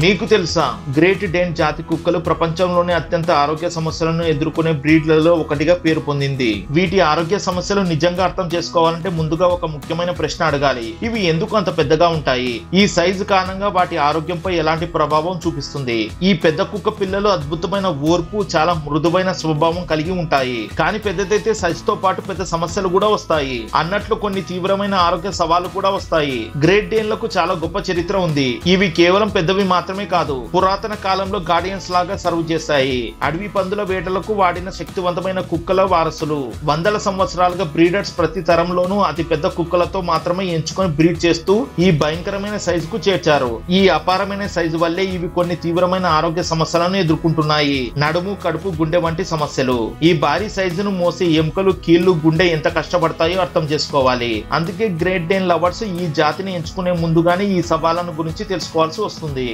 మీకు తెలుసా, గ్రేట్ డేన్ జాతి కుక్కలు ప్రపంచంలోనే అత్యంత ఆరోగ్య సమస్యలను ఎదుర్కొనే బ్రీడ్లలో ఒకటిగా పేరు పొందింది. వీటి ఆరోగ్య సమస్యలు నిజంగా అర్థం చేసుకోవాలంటే ముందుగా ఒక ముఖ్యమైన ప్రశ్న అడగాలి. ఇవి ఎందుకు అంత పెద్దగా ఉంటాయి? ఈ సైజు కారణంగా వాటి ఆరోగ్యంపై ఎలాంటి ప్రభావం చూపిస్తుంది? ఈ పెద్ద కుక్క పిల్లలు అద్భుతమైన ఓర్పు, చాలా మృదువైన స్వభావం కలిగి ఉంటాయి. కానీ పెద్దదైతే సైజుతో పాటు పెద్ద సమస్యలు కూడా వస్తాయి. అన్నట్లు కొన్ని తీవ్రమైన ఆరోగ్య సవాళ్లు కూడా వస్తాయి. గ్రేట్ డేన్లకు చాలా గొప్ప చరిత్ర ఉంది. ఇవి కేవలం పెద్దవి మాత్రమే కాదు, పురాతన కాలంలో గార్డియన్స్ లాగా సర్వ్ చేశాయి. అడవి పందుల వేటలకు వాడిన శక్తివంతమైన కుక్కల వారసులు. వందల సంవత్సరాలుగా బ్రీడర్స్ ప్రతి తరంలోనూ అతి పెద్ద కుక్కలతో మాత్రమే ఎంచుకొని బ్రీడ్ చేస్తూ ఈ భయంకరమైన సైజుకు చేర్చారు. ఈ అపారమైన సైజు వల్లే ఇవి కొన్ని తీవ్రమైన ఆరోగ్య సమస్యలను ఎదుర్కొంటున్నాయి. నడుము, కడుపు, గుండె వంటి సమస్యలు. ఈ భారీ సైజును మోసే ఎముకలు, కీళ్లు, గుండె ఎంత కష్టపడతాయో అర్థం చేసుకోవాలి. అందుకే గ్రేట్ డేన్ లవర్స్ ఈ జాతిని ఎంచుకునే ముందుగానే ఈ సవాళ్లను గురించి తెలుసుకోవాల్సి వస్తుంది.